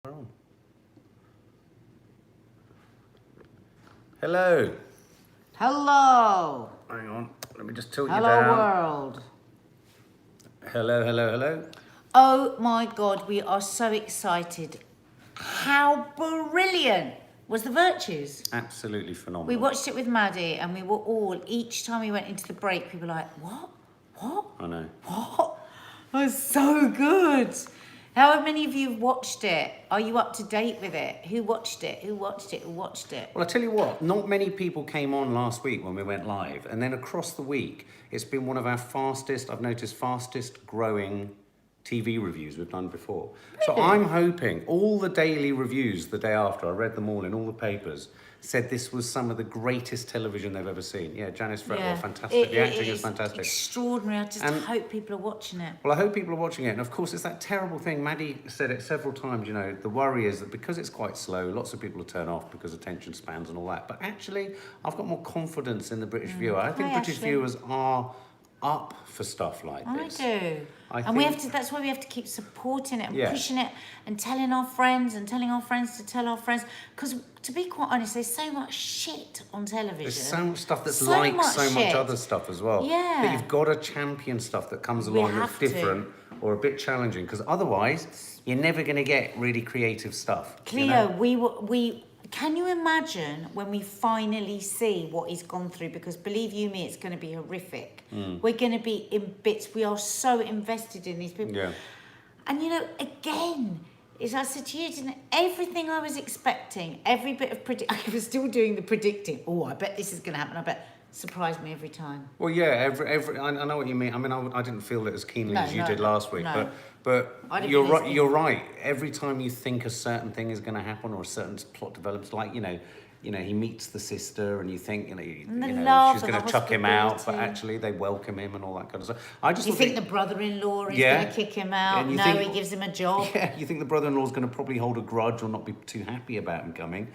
We're on. Hello. Hello. Hang on. Let me just tilt you Hello, down. world. Hello, hello, hello. Oh my God, we are so excited. How brilliant was The Virtues? Absolutely phenomenal. We watched it with Maddie and we were all, each time we went into the break, people were like, what? What? I know. What? It was so good. How many of you have watched it? Are you up to date with it? Who watched it? Who watched it? Who watched it? Well, I tell you what, not many people came on last week when we went live. And then across the week, it's been one of our fastest growing TV reviews we've done before. So Really? I'm hoping all the daily reviews the day after, I read them all in all the papers, said this was some of the greatest television they've ever seen. Yeah, Janice Fretwell, fantastic. The acting is fantastic. Extraordinary. I just hope people are watching it. Well, I hope people are watching it. And of course, it's that terrible thing. Maddie said it several times, the worry is that because it's quite slow, lots of people will turn off because attention spans and all that. But actually, I've got more confidence in the British viewer. I think British viewers are up for stuff like this. I do. We have to, that's why we have to keep supporting it and pushing it and telling our friends and telling our friends to tell our friends. Because to be quite honest, there's so much shit on television. There's so much stuff that's like so much other stuff as well. Yeah. That you've got to champion stuff that comes along that's different or a bit challenging. Because otherwise, you're never going to get really creative stuff. Cleo, we can you imagine when we finally see what he's gone through? Because believe you me, it's going to be horrific. We're going to be in bits. We are so invested in these people. Yeah. And again, as I said to you, everything I was expecting, every bit of I was still doing the predicting. Oh, I bet this is going to happen. I bet. Surprised me every time. Well, yeah, I know what you mean. I mean, I didn't feel it as keenly as you did last week, but you're right. You're right. Every time you think a certain thing is going to happen or a certain plot develops, like he meets the sister, and you think she's going to chuck him out, but actually they welcome him and all that kind of stuff. You think the brother-in-law is going to kick him out? No, he gives him a job. Yeah, you think the brother-in-law is going to probably hold a grudge or not be too happy about him coming.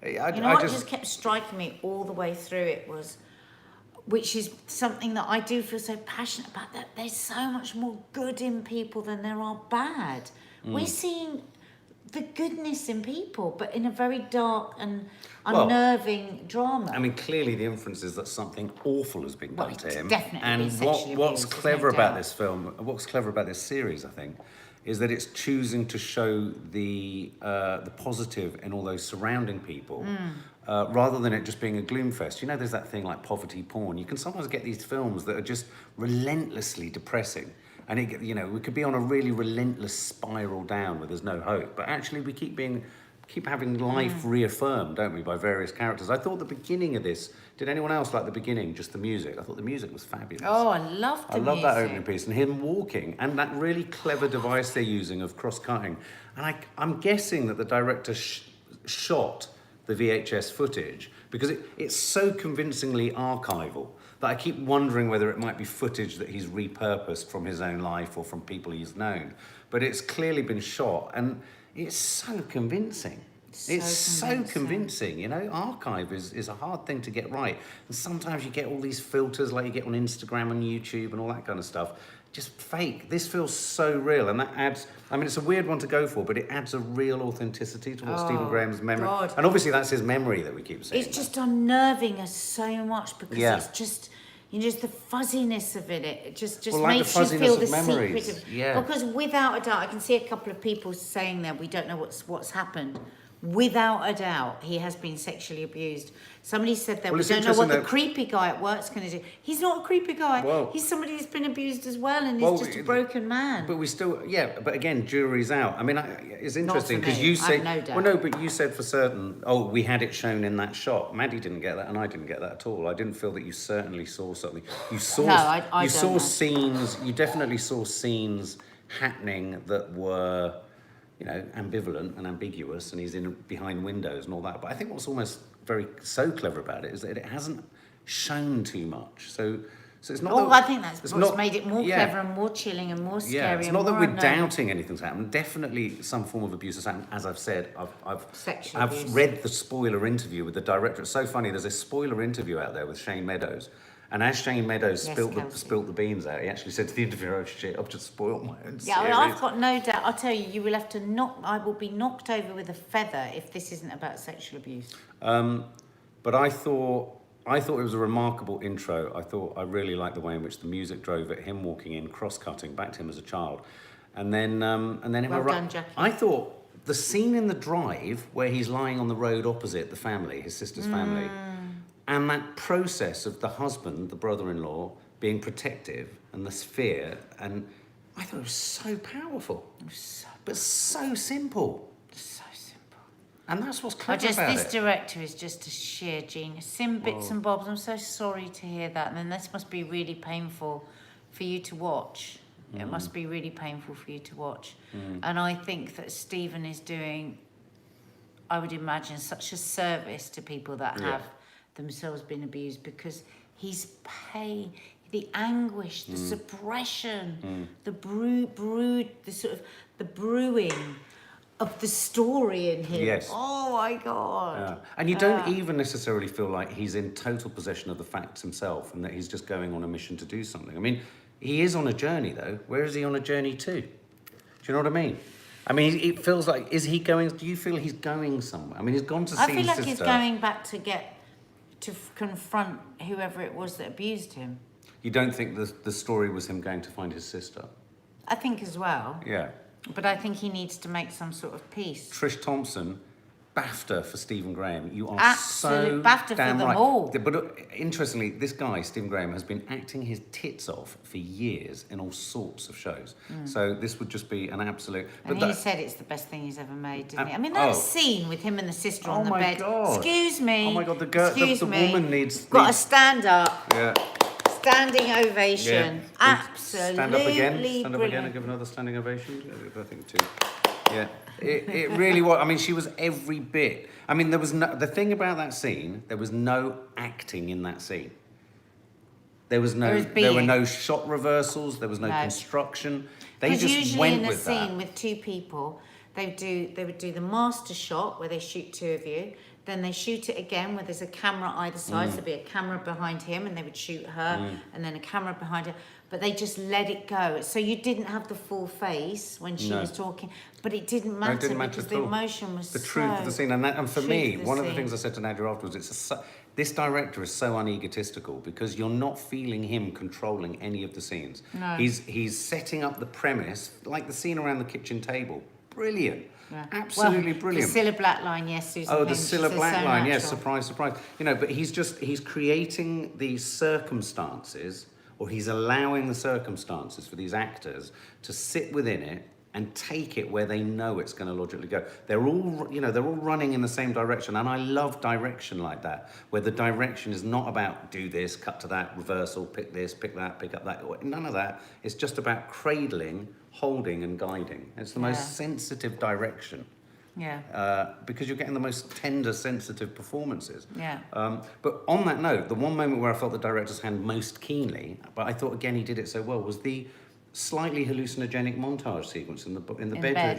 What just kept striking me all the way through it was, which is something that I do feel so passionate about, that there's so much more good in people than there are bad. We're seeing the goodness in people, but in a very dark and unnerving drama. I mean, clearly the inference is that something awful has been done to him. Definitely. And what's clever about this film, what's clever about this series, I think, is that it's choosing to show the positive in all those surrounding people, rather than it just being a gloom fest. There's that thing like poverty porn. You can sometimes get these films that are just relentlessly depressing. And we could be on a really relentless spiral down where there's no hope. But actually we keep having life reaffirmed, don't we, by various characters. I thought the beginning of this, did anyone else like the beginning, just the music? I thought the music was fabulous. Oh, I love the music. I love that opening piece and him walking and that really clever device they're using of cross-cutting. And I'm guessing that the director shot the VHS footage because it's so convincingly archival that I keep wondering whether it might be footage that he's repurposed from his own life or from people he's known. But it's clearly been shot and it's so convincing. It's so convincing. Archive is a hard thing to get right. And sometimes you get all these filters like you get on Instagram and YouTube and all that kind of stuff. Just fake. This feels so real, and that adds, it's a weird one to go for, but it adds a real authenticity to what Stephen Graham's memory. God. And obviously that's his memory that we keep saying. It's just unnerving us so much because it's just, just the fuzziness of it just makes you feel the secret of, because without a doubt, I can see a couple of people saying that we don't know what's happened. Without a doubt, he has been sexually abused. Somebody said that we don't know what the creepy guy at work's going to do. He's not a creepy guy. He's somebody who's been abused as well, and he's just a broken man. But we still, but again, jury's out. It's interesting because you say, but you said for certain, we had it shown in that shot. Maddie didn't get that, and I didn't get that at all. I didn't feel that you certainly saw something. You saw, scenes. You definitely saw scenes happening that were, ambivalent and ambiguous, and he's behind windows and all that. But I think what's almost so clever about it is that it hasn't shown too much. So it's not. I think that's what's made it more clever and more chilling and more scary. Yeah, it's not that we're doubting anything's happened. Definitely some form of abuse has happened. As I've said, I've read the spoiler interview with the director. It's so funny. There's a spoiler interview out there with Shane Meadows. And as Shane Meadows spilt the beans out, he actually said to the interviewer, "Oh shit, I've just spoiled my own series." Yeah, I've got no doubt. I'll tell you, you will have to I will be knocked over with a feather if this isn't about sexual abuse. But I thought it was a remarkable intro. I really liked the way in which the music drove it, him walking in, cross-cutting back to him as a child, and then Well done, Jackie. I thought the scene in the drive where he's lying on the road opposite the family, his sister's family, and that process of the husband, the brother-in-law, being protective and this fear, and I thought it was so powerful, but so simple. So simple. And that's what's clever about This it. director is just a sheer genius. Sim bits and bobs. I'm so sorry to hear that. And then this must be really painful for you to watch. It must be really painful for you to watch. And I think that Stephen is doing, I would imagine, such a service to people that have themselves been abused, because he's paying the anguish, the suppression, the the brewing of the story in him. Yes. Oh my God. Yeah. And you don't even necessarily feel like he's in total possession of the facts himself and that he's just going on a mission to do something. I mean, he is on a journey though. Where is he on a journey to? Do you know what I mean? I mean, it feels like, do you feel he's going somewhere? I mean, he's gone to see his sister. I feel like he's going back to confront whoever it was that abused him. You don't think the story was him going to find his sister? I think as well. Yeah. But I think he needs to make some sort of peace. Trish Thompson, BAFTA for Stephen Graham. You are Absolute so BAFTA for damn them right. all. But interestingly, this guy, Stephen Graham, has been acting his tits off for years in all sorts of shows. So this would just be an absolute... And he said it's the best thing he's ever made, didn't he? I mean, that scene with him and the sister on the bed. God. Excuse me. Oh my God, the woman needs... Got to stand up. Yeah. Standing ovation. Yeah. Absolutely Stand up again. Stand up again brilliant. and give another standing ovation. I think too. Yeah. It really was. I mean, she was every bit. I mean, the thing about that scene, there was no acting in that scene. There were no shot reversals. There was no construction. They just usually went in with a that. scene with two people, they would do the master shot where they shoot two of you. Then they shoot it again where there's a camera either side. So there'd be a camera behind him and they would shoot her and then a camera behind her. But they just let it go. So you didn't have the full face when she was talking. But it didn't matter, because the emotion was the truth of the scene. And for me, one of the things I said to Nadia afterwards, this director is so unegotistical because you're not feeling him controlling any of the scenes. No. He's setting up the premise, like the scene around the kitchen table. Brilliant. Yeah. Absolutely brilliant. The Cilla Black line, yes, Susan. Oh, the Cilla Black line, yes, surprise, surprise. You know, but he's creating these circumstances, or he's allowing the circumstances for these actors to sit within it and take it where they know it's going to logically go. They're all running in the same direction, and I love direction like that, where the direction is not about do this, cut to that, reversal, pick this, pick that, pick up that. None of that. It's just about cradling, holding, and guiding. It's the most sensitive direction. Yeah. Because you're getting the most tender, sensitive performances. Yeah. But on that note, the one moment where I felt the director's hand most keenly, but I thought again he did it so well, was the slightly hallucinogenic montage sequence in the bedroom, in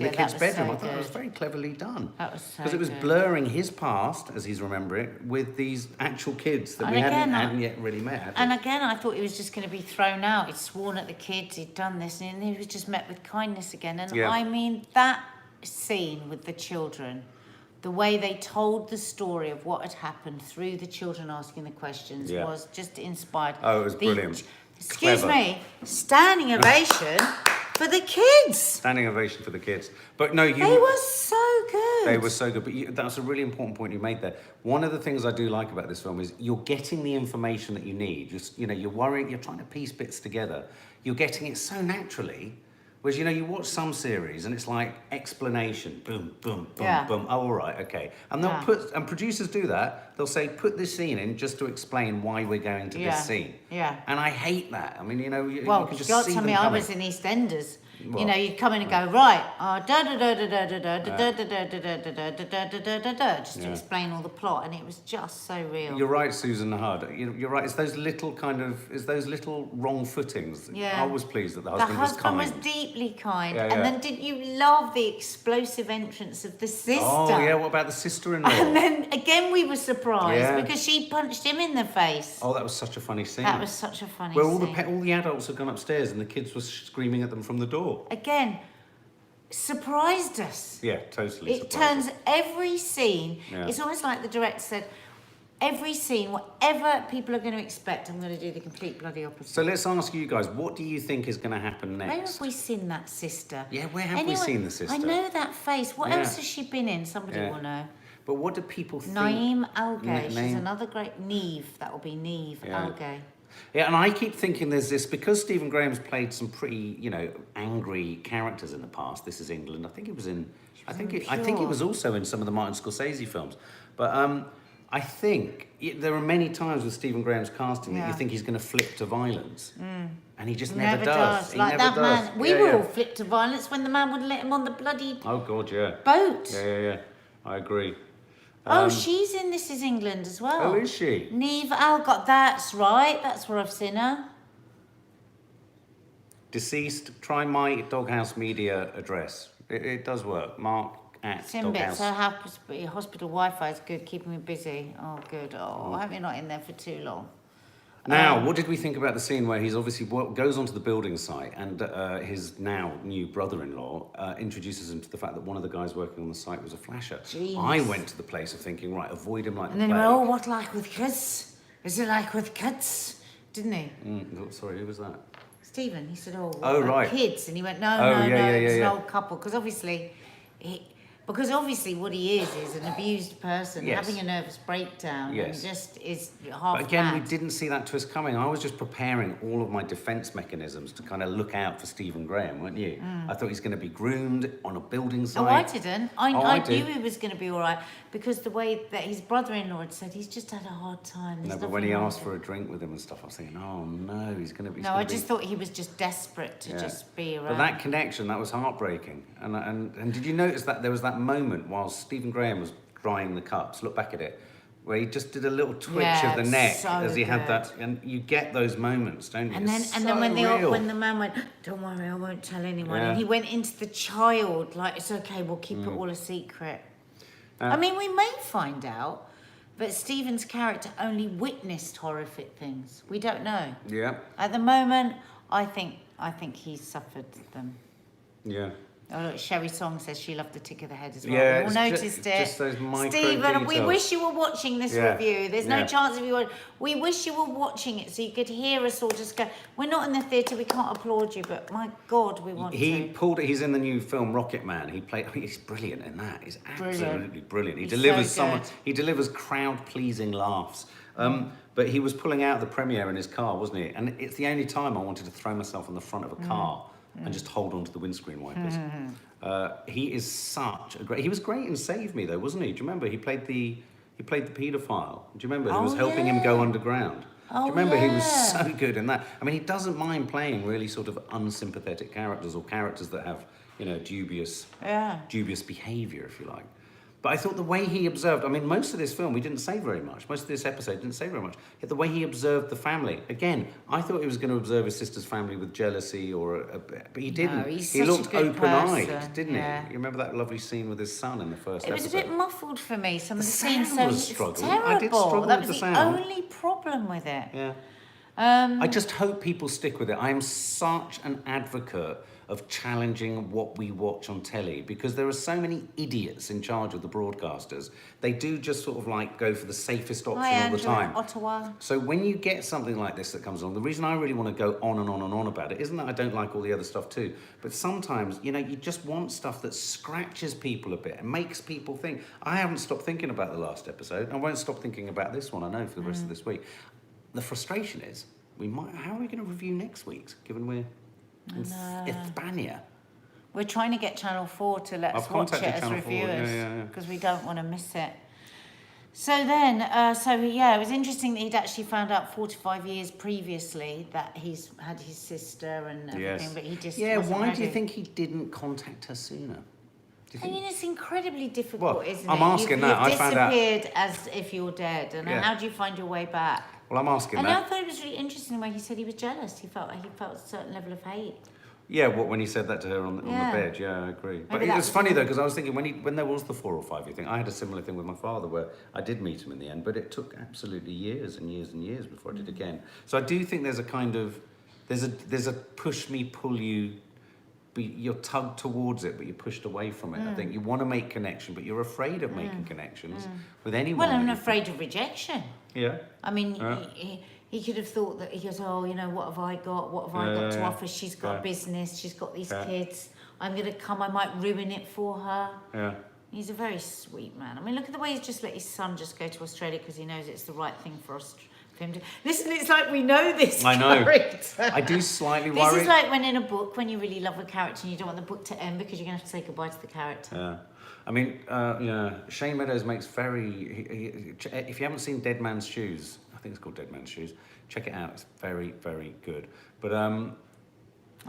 the kids' bedroom. I thought that was very cleverly done. That was so because it was blurring his past, as he's remembering it, with these actual kids that we hadn't yet really met. And again, I thought he was just going to be thrown out. He'd sworn at the kids, he'd done this, and he was just met with kindness again. And I mean, that scene with the children, the way they told the story of what had happened through the children asking the questions was just inspired. Oh, it was brilliant. Excuse me, standing ovation for the kids. Standing ovation for the kids. But no, they were so good. They were so good. But that's a really important point you made there. One of the things I do like about this film is you're getting the information that you need. You're worrying, you're trying to piece bits together. You're getting it so naturally. Whereas, you watch some series and it's like explanation, boom, boom, boom, boom. Oh, all right, okay. And and producers do that. They'll say, put this scene in just to explain why we're going to this scene. Yeah. And I hate that. I mean, you can just God, see tell them me, coming. I was in EastEnders. You know, you'd come in and go, right, just to explain all the plot, and it was just so real. You're right, Susan Hudd. You're right. It's those little wrong footings. Yeah. I was pleased that the husband was kind. The husband was deeply kind. Yeah, and then didn't you love the explosive entrance of the sister? Oh, yeah, what about the sister-in-law? And then, again, we were surprised because she punched him in the face. Oh, that was such a funny scene. That was such a funny Where scene. all the adults had gone upstairs and the kids were screaming at them from the door. Again, surprised us. Yeah, totally. It turns every scene. Yeah. It's almost like the director said, every scene, whatever people are going to expect, I'm going to do the complete bloody opposite. So let's ask you guys, what do you think is going to happen next? Where have we seen that sister? Yeah, where have we seen the sister? I know that face. What else has she been in? Somebody will know. But what do people think? Naeem Algay. She's another great Neve. That will be Neve Algay. Yeah, and I keep thinking there's this, because Stephen Graham's played some pretty, angry characters in the past. This Is England. I think it was in, I think it was also in some of the Martin Scorsese films. But I think there are many times with Stephen Graham's casting that you think he's going to flip to violence. And he just never does. He like never that does. man. We were all flipped to violence when the man wouldn't let him on the bloody boat. Yeah. I agree. She's in This Is England as well. Oh, is she? Neve Algott, that's right. That's where I've seen her. Deceased, try my Doghouse Media address. It does work. Mark at Doghouse. So hospital Wi-Fi is good, keeping me busy. Oh, good. Oh, I hope you're not in there for too long. Now, what did we think about the scene where he's obviously goes onto the building site and his now new brother-in-law introduces him to the fact that one of the guys working on the site was a flasher? Jeez. I went to the place of thinking, right, avoid him like and the then he plague. went, what like with kids? Is it like with kids? Didn't he? Sorry, who was that? Stephen. He said, right. Kids. And he went, no, it's an old couple. Because obviously what he is an abused person having a nervous breakdown and just is half But again, mad. we didn't see that twist coming. I was just preparing all of my defence mechanisms to kind of look out for Stephen Graham, weren't you? I thought he's going to be groomed on a building site. Oh, I didn't. I did. knew he was going to be all right because the way that his brother-in-law had said he's just had a hard time. No, but when he asked for a drink with him and stuff, I was thinking, oh no, he's going to be... No, I just thought he was just desperate to just be around. But that connection, that was heartbreaking. And did you notice that there was that moment while Stephen Graham was drying the cups, look back at it, where he just did a little twitch of the neck as he had that, and you get those moments, don't you? And then when the man went, don't worry, I won't tell anyone, and he went into the child, like, it's okay, we'll keep it all a secret. I mean, we may find out that Stephen's character only witnessed horrific things. We don't know. Yeah. At the moment, I think he suffered them. Yeah. Oh, look, Sherry Song says she loved the tick of the head as well. Yeah, we all noticed it. Just those micro Stephen, details. we wish you were watching this review. There's no chance of you watching. We wish you were watching it so you could hear us all just go, we're not in the theatre, we can't applaud you, but my God, we want to. He's in the new film Rocket Man. He's brilliant in that. He's absolutely brilliant. He delivers crowd-pleasing laughs. But he was pulling out the premiere in his car, wasn't he? And it's the only time I wanted to throw myself on the front of a car and just hold on to the windscreen wipers. He is such a great... He was great in Save Me, though, wasn't he? Do you remember? He played the paedophile. Do you remember? Who was helping him go underground. Do you remember? He was so good in that. I mean, he doesn't mind playing really sort of unsympathetic characters or characters that have, dubious behaviour, if you like. But I thought the way he observed, I mean, most of this film, we didn't say very much. Most of this episode didn't say very much. Yet the way he observed the family, again, I thought he was going to observe his sister's family with jealousy but he didn't. No, he's he such looked a good open-eyed, person. didn't he? You remember that lovely scene with his son in the first episode? It was a bit muffled for me, some of the sound scenes. So was it's struggling. terrible. I did struggle that with was the the sound. only problem with it. Yeah. I just hope people stick with it. I am such an advocate of challenging what we watch on telly because there are so many idiots in charge of the broadcasters. They do just sort of like go for the safest option all the time. Ottawa. So when you get something like this that comes along, the reason I really want to go on and on and on about it isn't that I don't like all the other stuff too, but sometimes, you just want stuff that scratches people a bit and makes people think. I haven't stopped thinking about the last episode. I won't stop thinking about this one, I know, for the rest of this week. The frustration is, how are we going to review next week's, given we're in Hispania? We're trying to get Channel 4 to let us watch it as reviewers because we don't want to miss it. So then, it was interesting that he'd actually found out 45 years previously that he's had his sister and everything, but he just wasn't why ready. do you think he didn't contact her sooner? I mean, it's incredibly difficult, isn't it? I'm asking that. You've I found out. disappeared as if you're dead, and how do you find your way back? Well, I'm asking that. that. And I thought it was really interesting when he said he was jealous. He felt a certain level of hate. Yeah, when he said that to her on the bed, I agree. But it was funny though, because I was thinking when there was the 4 or 5 year thing, I had a similar thing with my father where I did meet him in the end, but it took absolutely years and years and years before I did again. So I do think there's a kind of there's a push me, pull you. You're tugged towards it, but you're pushed away from it. I think you want to make connection, but you're afraid of making connections with anyone. Well, I'm afraid of rejection. Yeah. I mean, he could have thought that he goes, what have I got? What have I got to offer? She's got a business. She's got these kids. I'm going to come. I might ruin it for her. Yeah. He's a very sweet man. I mean, look at the way he's just let his son just go to Australia because he knows it's the right thing for us. Listen, it's like we know this character. I do slightly worry. This is like when in a book, when you really love a character and you don't want the book to end because you're going to have to say goodbye to the character. Yeah. I mean, Shane Meadows makes if you haven't seen Dead Man's Shoes, I think it's called Dead Man's Shoes, check it out. It's very, very good. But oh,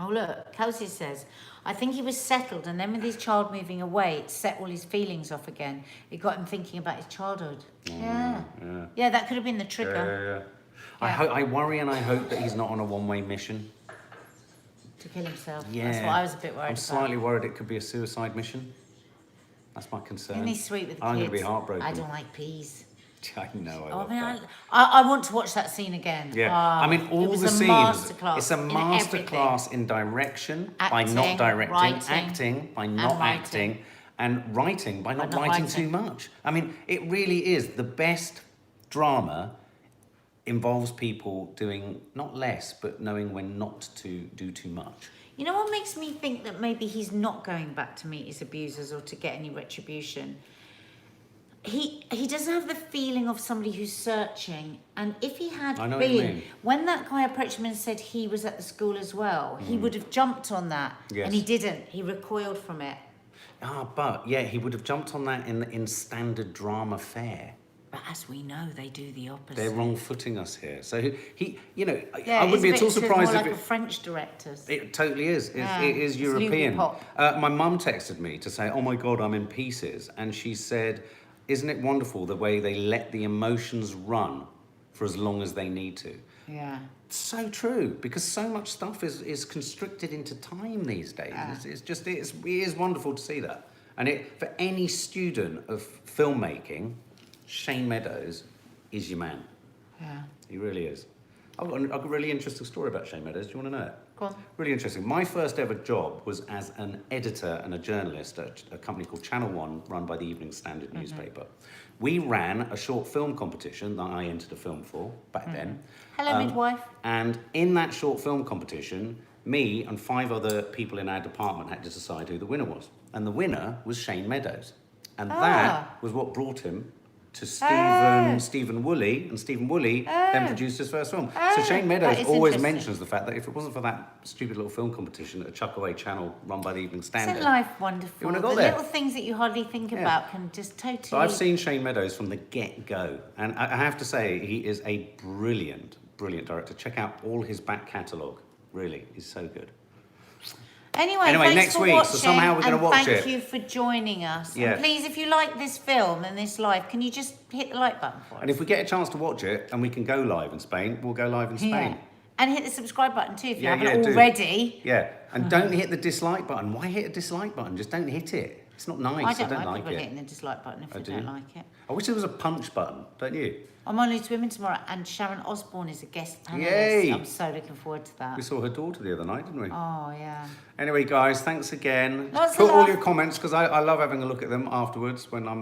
look, Kelsey says, I think he was settled, and then with his child moving away, it set all his feelings off again. It got him thinking about his childhood. Yeah, that could have been the trigger. Yeah. I worry and I hope that he's not on a one-way mission. To kill himself. Yeah. That's what I was a bit worried about. I'm slightly worried it could be a suicide mission. That's my concern. Isn't he sweet with the I'm kids? going to be heartbroken. I don't like peas. I know. I want to watch that scene again. Yeah, I mean all the scenes. It's a masterclass in direction by not directing, acting by not acting, and writing by not writing too much. I mean, it really is the best drama. Involves people doing not less, but knowing when not to do too much. You know what makes me think that maybe he's not going back to meet his abusers or to get any retribution? He doesn't have the feeling of somebody who's searching, and if he had been, when that guy approached him and said he was at the school as well, he would have jumped on that, and he didn't. He recoiled from it. But he would have jumped on that in standard drama fare. But as we know, they do the opposite. They're wrong-footing us here. So I wouldn't be at all surprised if it's more like a French director's. It totally is. It is European. My mum texted me to say, "Oh my God, I'm in pieces," and she said, "Isn't it wonderful the way they let the emotions run for as long as they need to?" Yeah. So true, because so much stuff is constricted into time these days. It is wonderful to see that. And for any student of filmmaking, Shane Meadows is your man. Yeah. He really is. I've got a really interesting story about Shane Meadows. Do you want to know it? Go on. Really interesting. My first ever job was as an editor and a journalist at a company called Channel 1, run by the Evening Standard newspaper. We ran a short film competition that I entered a film for back then. Hello, midwife. And in that short film competition, me and 5 other people in our department had to decide who the winner was. And the winner was Shane Meadows. And that was what brought him to Stephen Woolley, and Stephen Woolley then produced his first film. So Shane Meadows always mentions the fact that if it wasn't for that stupid little film competition at a Chuckaway channel run by the Evening Standard... Isn't life wonderful? The little things that you hardly think about can just totally... So I've seen Shane Meadows from the get-go, and I have to say, he is a brilliant, brilliant director. Check out all his back catalogue. Really, he's so good. Anyway, thanks next for week, watching, so somehow we're going to watch it. Thank you for joining us. Yeah. And please, if you like this film and this live, can you just hit the like button for us? And if we get a chance to watch it and we can go live in Spain, we'll go live in Spain. Yeah. And hit the subscribe button too if you haven't already. Yeah, and don't hit the dislike button. Why hit a dislike button? Just don't hit it. It's not nice. I don't like people it. hitting the dislike button if they don't like it. I wish there was a punch button, don't you? I'm on Loose Women tomorrow, and Sharon Osbourne is a guest panelist. Yay! I'm so looking forward to that. We saw her daughter the other night, didn't we? Oh, yeah. Anyway, guys, thanks again. Lots Put of all love. your comments, because I love having a look at them afterwards when I'm